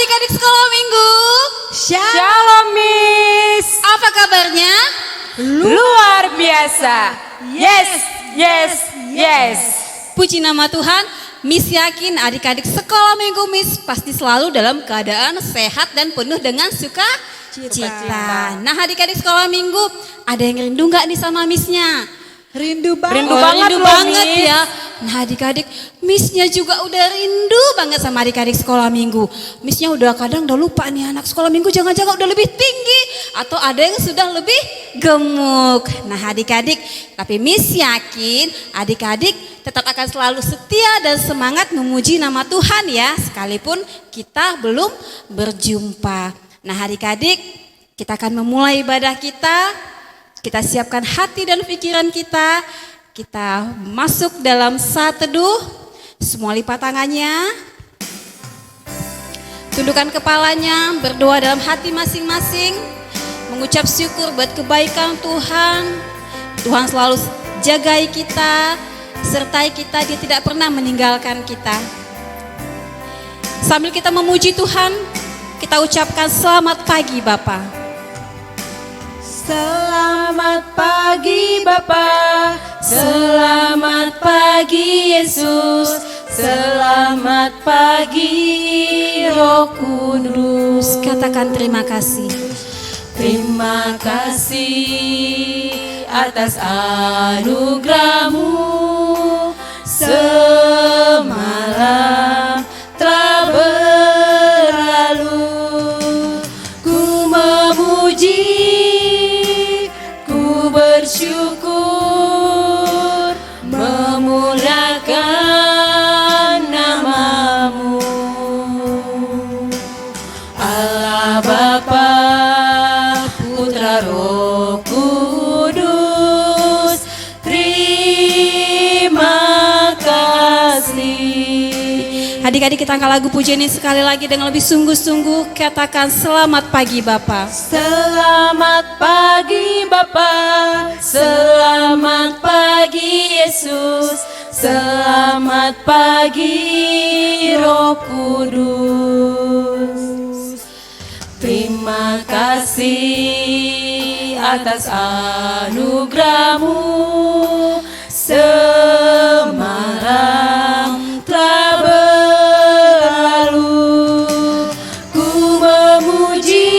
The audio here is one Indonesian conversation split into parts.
adik-adik sekolah minggu. Shalom Miss. Apa kabarnya? Luar biasa. Yes, yes, yes. Puji nama Tuhan, Miss yakin adik-adik sekolah minggu Miss pasti selalu dalam keadaan sehat dan penuh dengan sukacita. Nah adik-adik sekolah minggu, ada yang rindu gak nih sama Missnya? Rindu banget. Rindu banget ya. Nah adik-adik, Missnya juga udah rindu banget sama adik-adik sekolah minggu. Missnya udah kadang udah lupa nih anak sekolah minggu jangan-jangan udah lebih tinggi. Atau ada yang sudah lebih gemuk. Nah adik-adik, tapi Miss yakin adik-adik tetap akan selalu setia dan semangat memuji nama Tuhan ya. Sekalipun kita belum berjumpa. Nah adik-adik, kita akan memulai ibadah kita. Kita siapkan hati dan pikiran kita. Kita masuk dalam saat teduh. Semua lipat tangannya. Tundukkan kepalanya. Berdoa dalam hati masing-masing. Mengucap syukur buat kebaikan Tuhan. Tuhan selalu jagai kita. Sertai kita, Dia tidak pernah meninggalkan kita. Sambil kita memuji Tuhan, kita ucapkan selamat pagi Bapa. Selamat pagi Bapa, selamat pagi Yesus, selamat pagi Roh Kudus. Katakan terima kasih. Terima kasih atas anugerah-Mu. Semalam telah berlalu, ku memuji, ku bersyukur, memuliakan nama-Mu. Allah Bapa, Putra Roh Kudus, terima kasih. Adik-adik kita angkat lagu pujian ini sekali lagi dengan lebih sungguh-sungguh. Katakan selamat pagi Bapa. Selamat pagi Bapa, selamat pagi Yesus, selamat pagi Roh Kudus. Terima kasih atas anugerah-Mu. Semalam telah berlalu, ku memuji,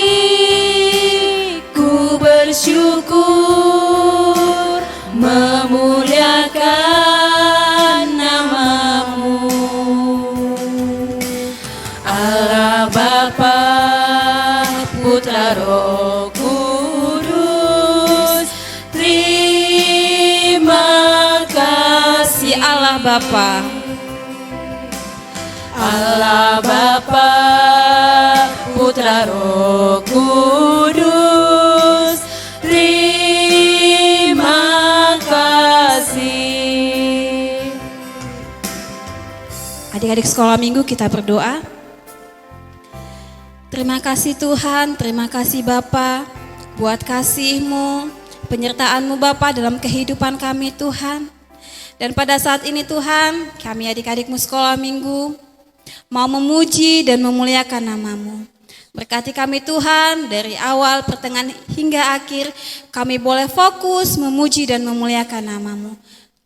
ku bersyukur, memuliakan nama-Mu. Allah Bapa, Putra Roh Kudus, terima kasih. Allah Bapa. Allah Bapa, Putra Roh Kudus, terima kasih. Adik-adik sekolah minggu kita berdoa. Terima kasih Tuhan, terima kasih Bapa buat kasih-Mu, penyertaan-Mu Bapa dalam kehidupan kami Tuhan. Dan pada saat ini Tuhan, kami adik-adikmu sekolah minggu mau memuji dan memuliakan nama-Mu. Berkati kami Tuhan dari awal, pertengahan hingga akhir, kami boleh fokus memuji dan memuliakan nama-Mu.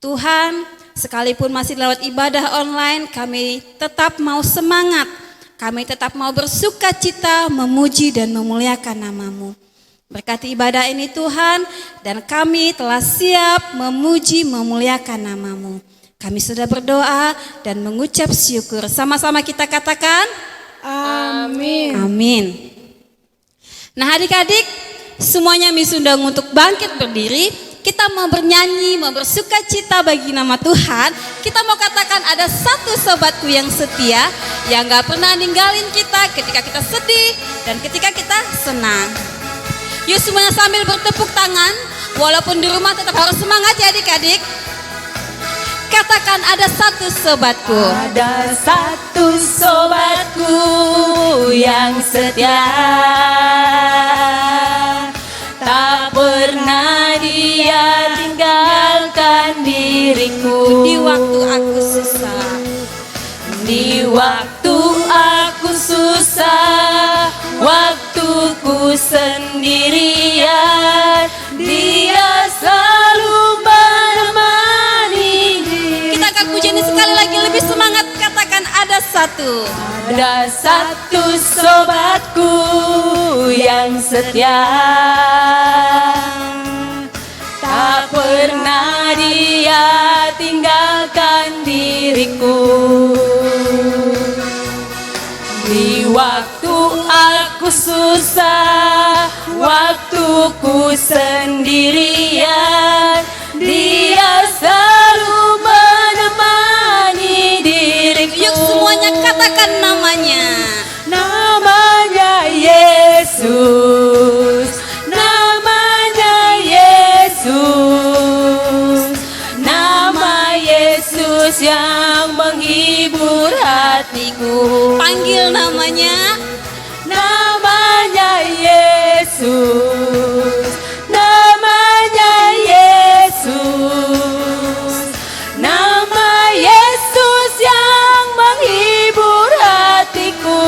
Tuhan, sekalipun masih lewat ibadah online, kami tetap mau semangat, kami tetap mau bersukacita, memuji dan memuliakan nama-Mu. Berkati ibadah ini Tuhan, dan kami telah siap memuji memuliakan nama-Mu. Kami sudah berdoa dan mengucap syukur. Sama-sama kita katakan Amin. amin. Nah adik-adik, semuanya Miss undang untuk bangkit berdiri. Kita mau bernyanyi, mau bersukacita bagi nama Tuhan. Kita mau katakan ada satu sobatku yang setia, yang gak pernah ninggalin kita ketika kita sedih dan ketika kita senang. Yuk semuanya sambil bertepuk tangan, walaupun di rumah tetap harus semangat ya adik-adik. Katakan ada satu sobatku. Ada satu sobatku yang setia, tak pernah dia tinggalkan diriku. Di waktu aku susah, di waktu aku susah. waktuku sendirian, Dia selalu menemani. Kita akan puji ini sekali lagi, lebih semangat, katakan ada satu. Ada satu sobatku yang setia, tak pernah dia tinggalkan diriku. Di waktu aku susah, waktuku sendirian, Dia selalu menemani diriku. Yuk semuanya katakan namanya. Namanya Yesus, namanya Yesus, nama Yesus yang menghibur hatiku. Panggil namanya. Namanya Yesus, namanya Yesus, nama Yesus yang menghibur hatiku.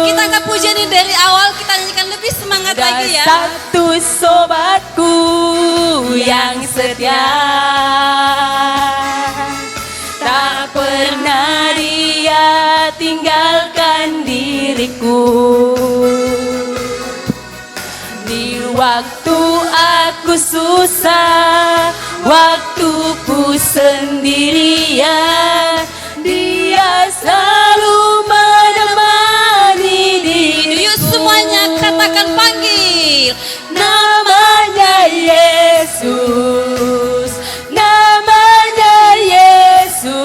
Kita akan puji ini dari awal, kita nyanyikan lebih semangat Ada lagi ya. satu sobatku yang setia, tak pernah dia tinggalkan diriku. Di waktu aku susah, waktuku sendirian, Dia selalu menemani diriku. Yuk semuanya katakan, panggil. Namanya Yesus, namanya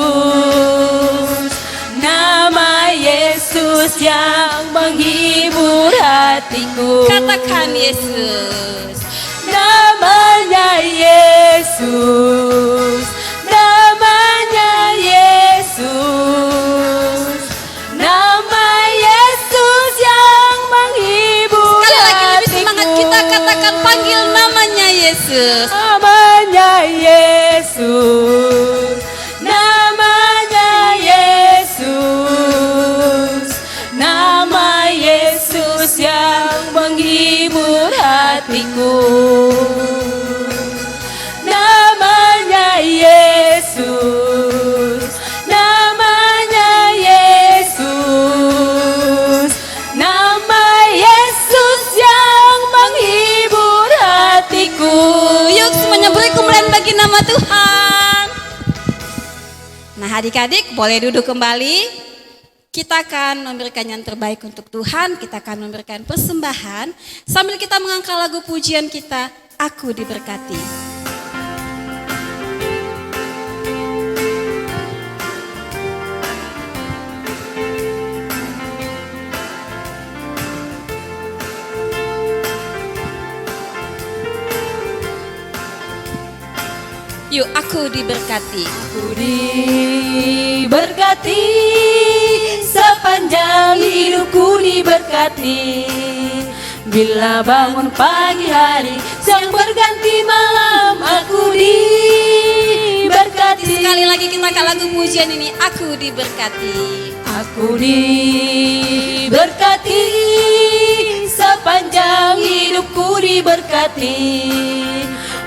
Yesus, nama Yesus yang menghibur hatiku. Katakan Yesus. Namanya Yesus, namanya Yesus, nama Yesus yang menghibur Sekali lagi lebih hatiku. semangat, kita katakan, panggil namanya Yesus. Namanya Yesus, namanya Yesus, nama Yesus yang menghibur hatiku. Namanya Yesus, namanya Yesus, nama Yesus yang menghibur hatiku. Yuk semuanya beri kemuliaan bagi nama Tuhan. Nah adik-adik boleh duduk kembali. Kita akan memberikan yang terbaik untuk Tuhan. Kita akan memberikan persembahan sambil kita mengangkat lagu pujian kita, Aku Diberkati. Yuk, aku diberkati. Aku diberkati, sepanjang hidupku diberkati. Bila bangun pagi hari, siang berganti malam, aku diberkati. Sekali lagi kita akan lagu pujian ini, Aku Diberkati. Aku diberkati, sepanjang hidupku diberkati.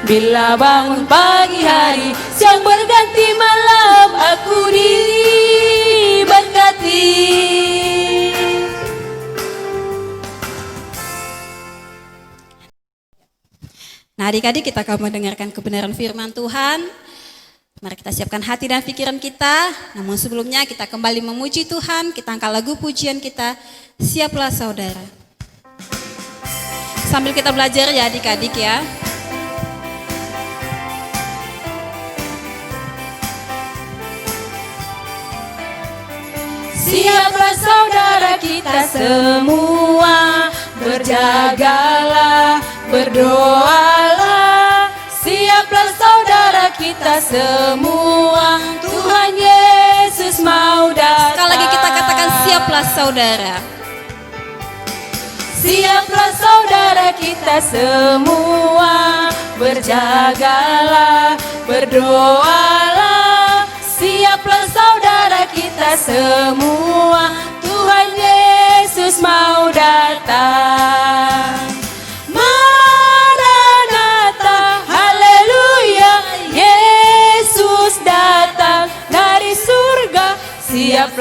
Bila bangun pagi hari, siang berganti malam, aku diberkati. Nah adik-adik, kita akan mendengarkan kebenaran firman Tuhan. Mari kita siapkan hati dan pikiran kita. Namun sebelumnya kita kembali memuji Tuhan. Kita angkat lagu pujian kita, Siaplah Saudara. Sambil kita belajar ya adik-adik ya. Siaplah saudara kita semua, berjagalah, berdoalah. Siaplah saudara kita semua, Tuhan Yesus mau datang. Sekali lagi kita katakan, siaplah saudara. Siaplah saudara kita semua, berjagalah, berdoalah. Siaplah saudara kita semua, Tuhan Yesus mau datang.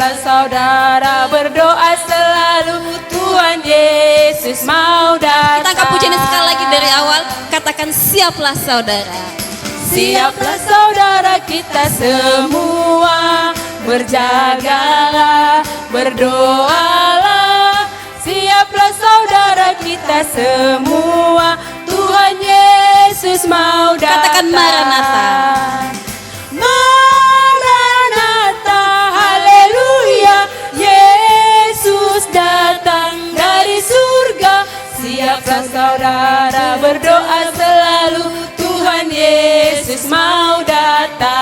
Siaplah saudara berdoa selalu, Tuhan Yesus mau datang. Kita angkat pujian sekali lagi dari awal. Katakan siaplah saudara. Siaplah saudara kita semua, berjagalah, berdoalah. Siaplah saudara kita semua, Tuhan Yesus mau datang. Katakan Maranatha. Maranatha, haleluya, Yesus datang dari surga. Siaplah saudara berdoa selalu, Tuhan Yesus mau datang.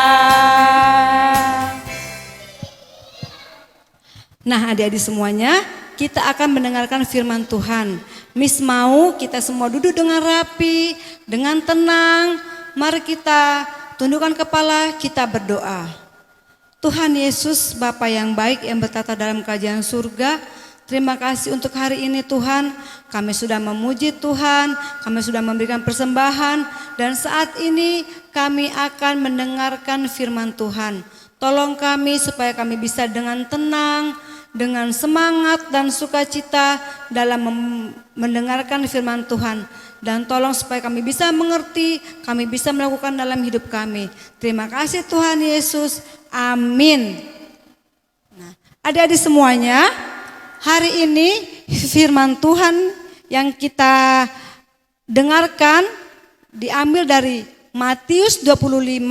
Nah, adik-adik semuanya, kita akan mendengarkan firman Tuhan. Miss mau kita semua duduk dengan rapi, dengan tenang. Mari kita tundukkan kepala, kita berdoa. Tuhan Yesus, Bapa yang baik yang bertata dalam kerajaan surga, terima kasih untuk hari ini Tuhan. Kami sudah memuji Tuhan, kami sudah memberikan persembahan, dan saat ini kami akan mendengarkan firman Tuhan. Tolong kami supaya kami bisa dengan tenang, dengan semangat dan sukacita dalam mendengarkan firman Tuhan. Dan tolong supaya kami bisa mengerti, kami bisa melakukan dalam hidup kami. Terima kasih Tuhan Yesus, amin. Nah, adik-adik semuanya, hari ini firman Tuhan yang kita dengarkan diambil dari Matius 25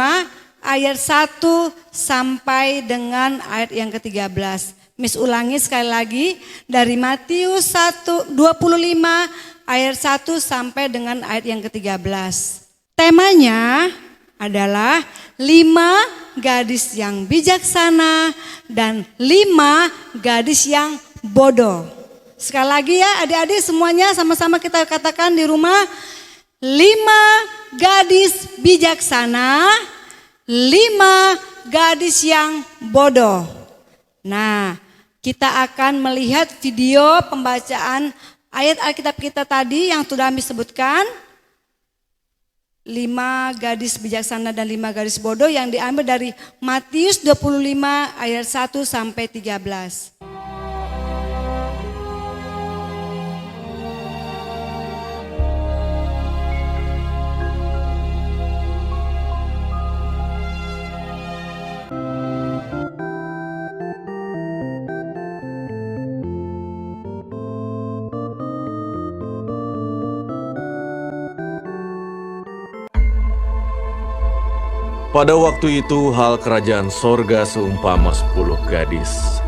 ayat 1 sampai dengan ayat yang ke-13. Miss ulangi sekali lagi dari Matius 25 ayat 1 sampai dengan ayat yang ke-13. Temanya adalah 5 gadis yang bijaksana dan 5 gadis yang bodoh. Sekali lagi ya adik-adik semuanya sama-sama kita katakan di rumah. 5 gadis bijaksana, 5 gadis yang bodoh. Nah, kita akan melihat video pembacaan ayat Alkitab kita tadi yang sudah kami sebutkan. 5 gadis bijaksana dan 5 gadis bodoh yang diambil dari Matius 25 ayat 1 sampai 13. Pada waktu itu hal kerajaan sorga seumpama 10 gadis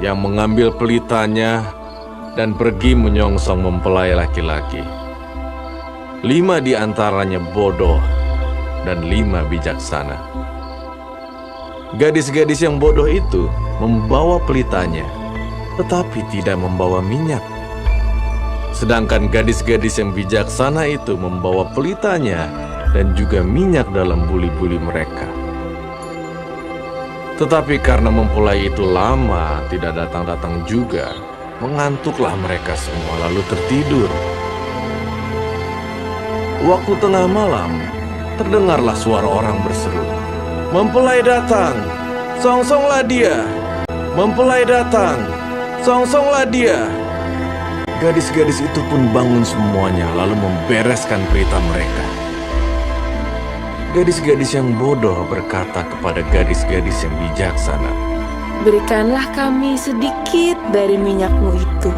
yang mengambil pelitanya dan pergi menyongsong mempelai laki-laki. 5 di antaranya bodoh dan 5 bijaksana. Gadis-gadis yang bodoh itu membawa pelitanya, tetapi tidak membawa minyak. Sedangkan gadis-gadis yang bijaksana itu membawa pelitanya dan juga minyak dalam buli-buli mereka. Tetapi karena mempelai itu lama tidak datang-datang juga, mengantuklah mereka semua lalu tertidur. Waktu tengah malam, terdengarlah suara orang berseru, "Mempelai datang, songsonglah dia! Mempelai datang, songsonglah dia!" Gadis-gadis itu pun bangun semuanya lalu membereskan pelita mereka. Gadis-gadis yang bodoh berkata kepada gadis-gadis yang bijaksana, "Berikanlah kami sedikit dari minyakmu itu,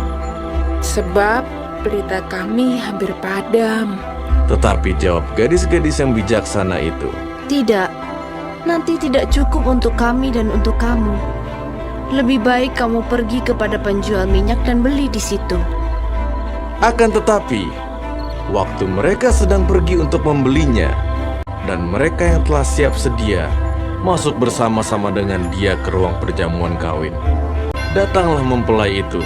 sebab pelita kami hampir padam." Tetapi jawab gadis-gadis yang bijaksana itu, "Tidak, nanti tidak cukup untuk kami dan untuk kamu. Lebih baik kamu pergi kepada penjual minyak dan beli di situ." Akan tetapi, waktu mereka sedang pergi untuk membelinya, dan mereka yang telah siap sedia masuk bersama-sama dengan dia ke ruang perjamuan kawin, datanglah mempelai itu.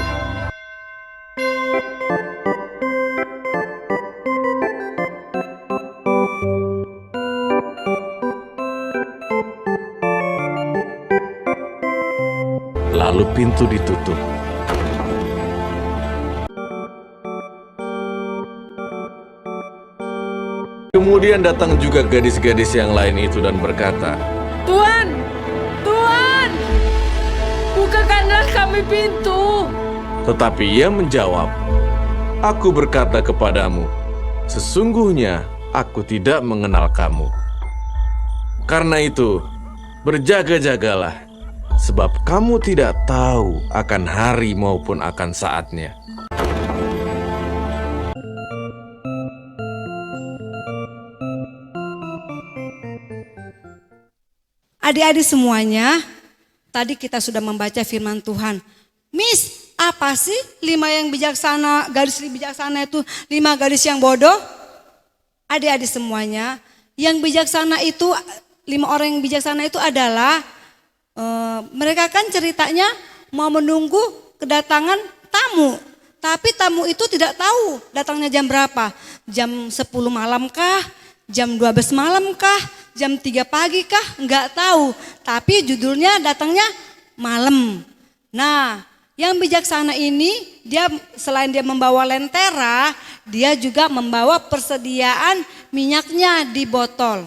Lalu pintu ditutup. Kemudian datang juga gadis-gadis yang lain itu dan berkata, Tuhan, Tuhan, bukakan kami pintu. Tetapi ia menjawab, "Aku berkata kepadamu, sesungguhnya aku tidak mengenal kamu. Karena itu, berjaga-jagalah, sebab kamu tidak tahu akan hari maupun akan saatnya." Adik-adik semuanya, tadi kita sudah membaca firman Tuhan. Miss, apa sih 5 yang bijaksana, gadis bijaksana itu 5 gadis yang bodoh? Adik-adik semuanya, yang bijaksana itu, 5 orang yang bijaksana itu adalah mereka kan ceritanya mau menunggu kedatangan tamu. Tapi tamu itu tidak tahu datangnya jam berapa. Jam 10 malam kah? Jam 12 malam kah? Jam 3 pagi kah? Enggak tahu. Tapi judulnya datangnya malam. Nah, yang bijaksana ini dia selain dia membawa lentera, dia juga membawa persediaan minyaknya di botol.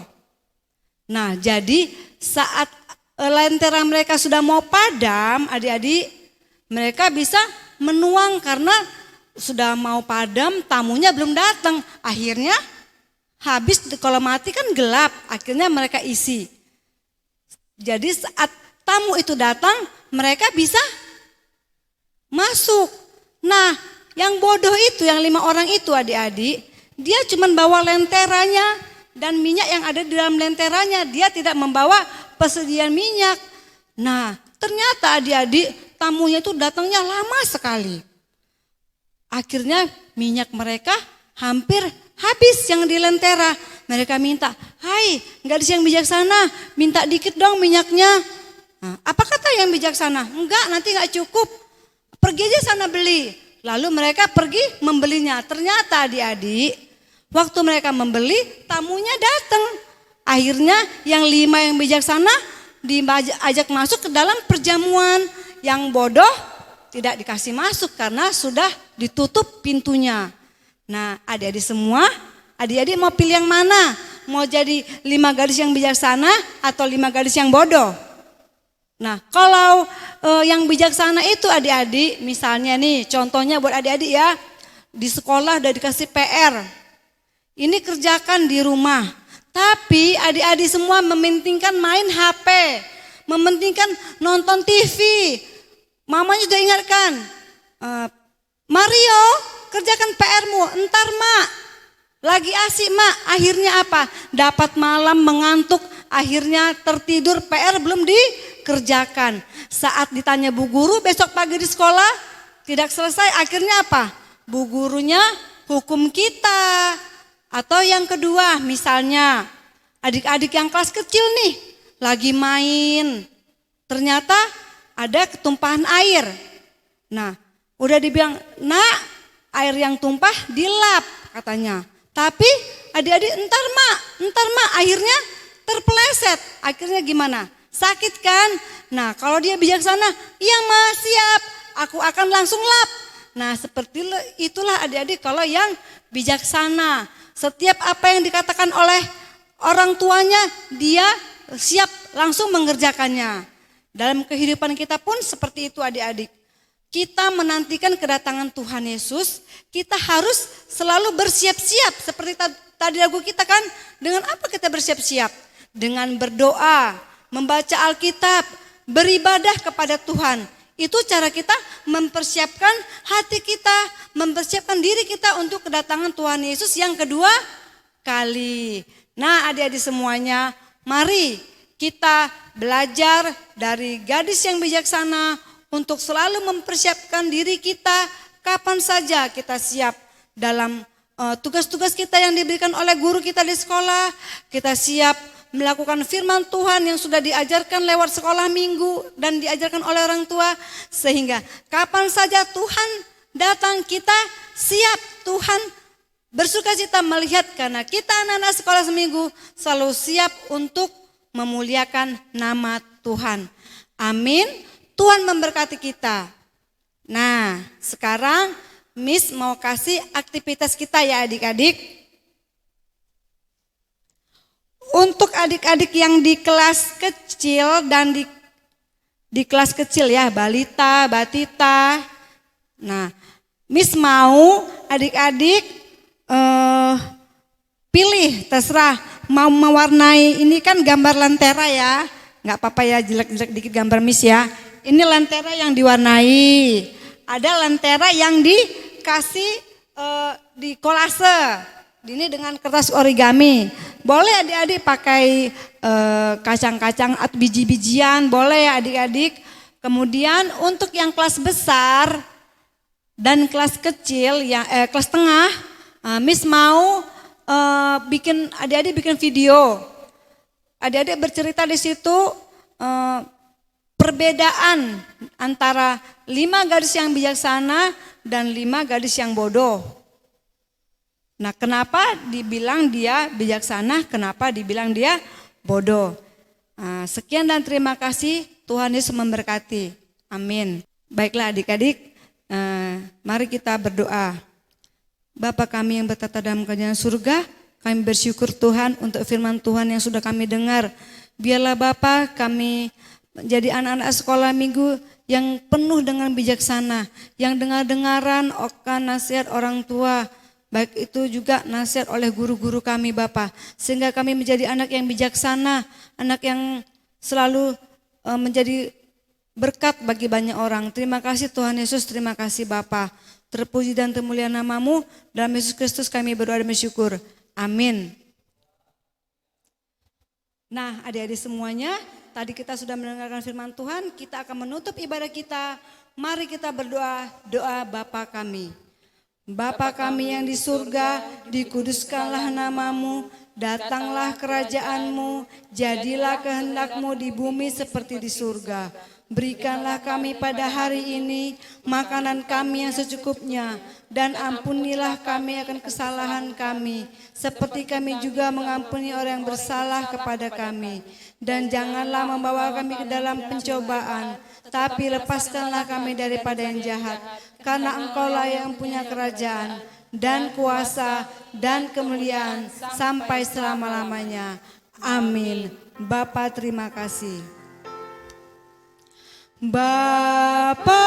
Nah, jadi saat lentera mereka sudah mau padam, adik-adik, mereka bisa menuang karena sudah mau padam, tamunya belum datang. Akhirnya habis, kalau mati kan gelap, akhirnya mereka isi. Jadi saat tamu itu datang, mereka bisa masuk. Nah, yang bodoh itu, yang 5 orang itu adik-adik, dia cuma bawa lenteranya dan minyak yang ada di dalam lenteranya. Dia tidak membawa persediaan minyak. Nah, ternyata adik-adik, tamunya itu datangnya lama sekali. Akhirnya minyak mereka hampir habis yang di lentera. Mereka minta, "Hai, gadis yang bijaksana, minta dikit dong minyaknya." Nah, apa kata yang bijaksana? "Enggak, nanti enggak cukup. Pergi aja sana beli." Lalu mereka pergi membelinya. Ternyata adik-adik, waktu mereka membeli, tamunya datang. Akhirnya yang 5 yang bijaksana diajak masuk ke dalam perjamuan. Yang bodoh tidak dikasih masuk karena sudah ditutup pintunya. Nah, adik-adik semua, adik-adik mau pilih yang mana? Mau jadi 5 gadis yang bijaksana atau 5 gadis yang bodoh? Nah, kalau yang bijaksana itu adik-adik, misalnya nih contohnya buat adik-adik ya, di sekolah udah dikasih PR. Ini kerjakan di rumah. Tapi adik-adik semua mementingkan main HP, mementingkan nonton TV. Mamanya sudah ingatkan, "Mario, kerjakan PR-mu, entar mak. Lagi asik mak." Akhirnya apa? Dapat malam mengantuk, akhirnya tertidur, PR belum dikerjakan. Saat ditanya bu guru besok pagi di sekolah, tidak selesai, akhirnya apa? Bu gurunya hukum kita. Atau yang kedua, misalnya adik-adik yang kelas kecil nih, lagi main, ternyata ada ketumpahan air. Nah, udah dibilang, "Nak, air yang tumpah dilap," katanya. Tapi adik-adik, entar mak, akhirnya terpeleset. Akhirnya gimana? Sakit kan? Nah, kalau dia bijaksana, "Iya ma, siap, aku akan langsung lap." Nah, seperti itulah adik-adik kalau yang bijaksana. Setiap apa yang dikatakan oleh orang tuanya, dia siap langsung mengerjakannya. Dalam kehidupan kita pun seperti itu adik-adik. Kita menantikan kedatangan Tuhan Yesus, kita harus selalu bersiap-siap. Seperti tadi lagu kita kan, dengan apa kita bersiap-siap? Dengan berdoa, membaca Alkitab, beribadah kepada Tuhan. Itu cara kita mempersiapkan hati kita, mempersiapkan diri kita untuk kedatangan Tuhan Yesus yang kedua kali. Nah, adik-adik semuanya, mari kita belajar dari gadis yang bijaksana untuk selalu mempersiapkan diri kita kapan saja kita siap dalam tugas-tugas kita yang diberikan oleh guru kita di sekolah. Kita siap melakukan firman Tuhan yang sudah diajarkan lewat sekolah minggu dan diajarkan oleh orang tua. Sehingga kapan saja Tuhan datang, kita siap. Tuhan bersukacita melihat karena kita anak-anak sekolah seminggu selalu siap untuk memuliakan nama Tuhan. Amin. Tuhan memberkati kita. Nah, sekarang Miss mau kasih aktivitas kita ya adik-adik. Untuk adik-adik yang di kelas kecil dan di di kelas kecil ya, balita, batita. Nah, Miss mau adik-adik pilih, terserah mau mewarnai, ini kan gambar lentera ya, nggak apa-apa ya jelek-jelek dikit gambar Miss ya. Ini lentera yang diwarnai, ada lentera yang dikasih di kolase, ini dengan kertas origami. Boleh adik-adik pakai kacang-kacang atau biji-bijian, boleh ya adik-adik. Kemudian untuk yang kelas besar dan kelas kecil, yang kelas tengah, Miss mau bikin adik-adik bikin video. Adik-adik bercerita di situ perbedaan antara 5 gadis yang bijaksana dan 5 gadis yang bodoh. Nah, kenapa dibilang dia bijaksana, kenapa dibilang dia bodoh? Sekian dan terima kasih, Tuhan Yesus memberkati. Amin. Baiklah adik-adik, mari kita berdoa. Bapa kami yang bertata dalam kerajaan surga, kami bersyukur Tuhan untuk firman Tuhan yang sudah kami dengar. Biarlah Bapa kami menjadi anak-anak sekolah minggu yang penuh dengan bijaksana, yang dengar-dengaran nasihat orang tua, baik itu juga nasihat oleh guru-guru kami Bapa, sehingga kami menjadi anak yang bijaksana, anak yang selalu menjadi berkat bagi banyak orang. Terima kasih Tuhan Yesus, terima kasih Bapa. Terpuji dan termulia nama-Mu, dalam Yesus Kristus kami berdoa dan bersyukur. Amin. Nah, adik-adik semuanya, tadi kita sudah mendengarkan firman Tuhan, kita akan menutup ibadah kita. Mari kita berdoa, doa Bapa kami. Bapa kami yang di surga, dikuduskanlah nama-Mu, datanglah kerajaan-Mu, jadilah kehendak-Mu di bumi seperti di surga. Berikanlah kami pada hari ini makanan kami yang secukupnya, dan ampunilah kami akan kesalahan kami, seperti kami juga mengampuni orang yang bersalah kepada kami. Dan janganlah membawa kami ke dalam pencobaan, tapi lepaskanlah kami daripada yang jahat. Karena Engkaulah yang punya kerajaan, dan kuasa, dan kemuliaan, sampai selama-lamanya. Amin. Bapa terima kasih. Bapa